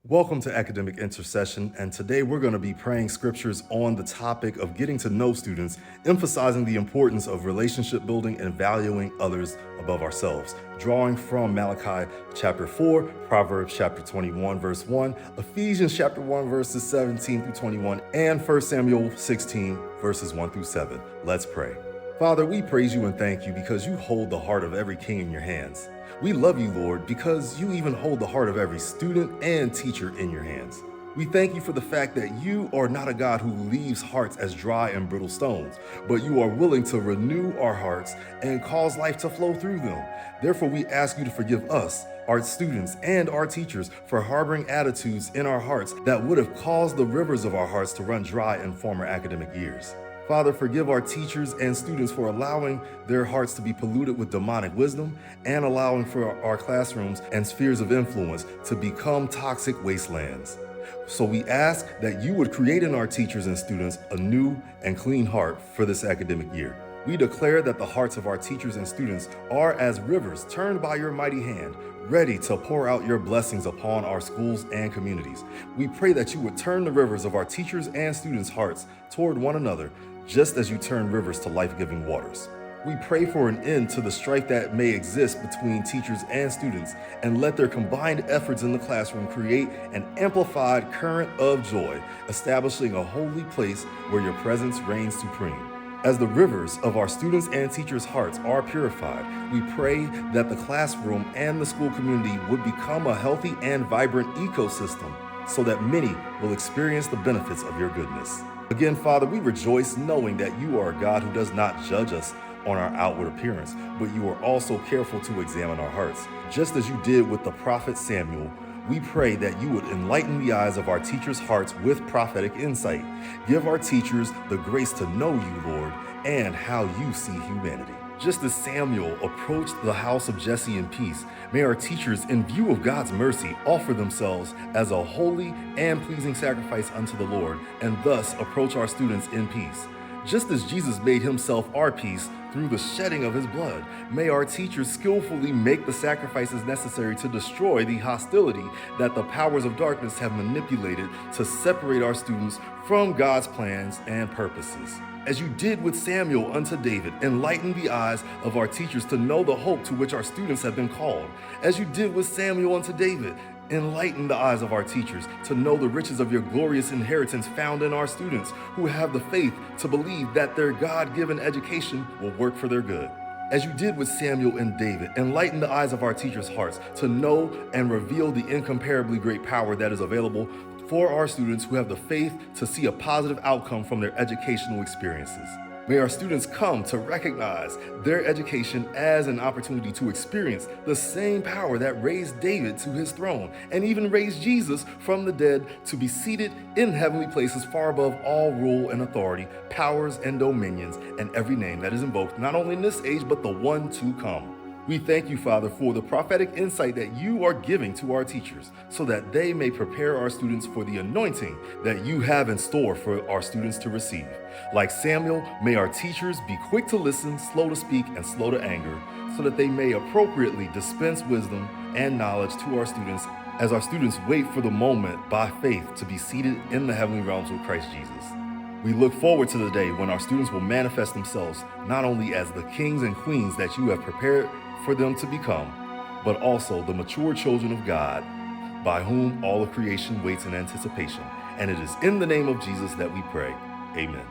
Welcome to Academic Intercession, and today we're going to be praying scriptures on the topic of getting to know students, emphasizing the importance of relationship building and valuing others above ourselves, drawing from Malachi chapter 4, Proverbs chapter 21, verse 1, Ephesians chapter 1, verses 17 through 21, and 1 Samuel 16, verses 1 through 7. Let's pray. Father, we praise you and thank you because you hold the heart of every king in your hands. We love you, Lord, because you even hold the heart of every student and teacher in your hands. We thank you for the fact that you are not a God who leaves hearts as dry and brittle stones, but you are willing to renew our hearts and cause life to flow through them. Therefore, we ask you to forgive us, our students, and our teachers for harboring attitudes in our hearts that would have caused the rivers of our hearts to run dry in former academic years. Father, forgive our teachers and students for allowing their hearts to be polluted with demonic wisdom and allowing for our classrooms and spheres of influence to become toxic wastelands. So we ask that you would create in our teachers and students a new and clean heart for this academic year. We declare that the hearts of our teachers and students are as rivers turned by your mighty hand, ready to pour out your blessings upon our schools and communities. We pray that you would turn the rivers of our teachers and students' hearts toward one another, just as you turn rivers to life-giving waters. We pray for an end to the strife that may exist between teachers and students, and let their combined efforts in the classroom create an amplified current of joy, establishing a holy place where your presence reigns supreme. As the rivers of our students' and teachers' hearts are purified, we pray that the classroom and the school community would become a healthy and vibrant ecosystem so that many will experience the benefits of your goodness. Again, Father, we rejoice knowing that you are a God who does not judge us on our outward appearance, but you are also careful to examine our hearts. Just as you did with the prophet Samuel, we pray that you would enlighten the eyes of our teachers' hearts with prophetic insight. Give our teachers the grace to know you, Lord, and how you see humanity. Just as Samuel approached the house of Jesse in peace, may our teachers, in view of God's mercy, offer themselves as a holy and pleasing sacrifice unto the Lord, and thus approach our students in peace. Just as Jesus made himself our peace through the shedding of his blood, may our teachers skillfully make the sacrifices necessary to destroy the hostility that the powers of darkness have manipulated to separate our students from God's plans and purposes. As you did with Samuel unto David, enlighten the eyes of our teachers to know the hope to which our students have been called. As you did with Samuel unto David, enlighten the eyes of our teachers to know the riches of your glorious inheritance found in our students who have the faith to believe that their God-given education will work for their good. As you did with Samuel and David, enlighten the eyes of our teachers' hearts to know and reveal the incomparably great power that is available for our students who have the faith to see a positive outcome from their educational experiences. May our students come to recognize their education as an opportunity to experience the same power that raised David to his throne and even raised Jesus from the dead to be seated in heavenly places far above all rule and authority, powers and dominions, and every name that is invoked not only in this age but the one to come. We thank you, Father, for the prophetic insight that you are giving to our teachers so that they may prepare our students for the anointing that you have in store for our students to receive. Like Samuel, may our teachers be quick to listen, slow to speak, and slow to anger, so that they may appropriately dispense wisdom and knowledge to our students as our students wait for the moment by faith to be seated in the heavenly realms with Christ Jesus. We look forward to the day when our students will manifest themselves not only as the kings and queens that you have prepared for them to become, but also the mature children of God, by whom all of creation waits in anticipation. And it is in the name of Jesus that we pray. Amen.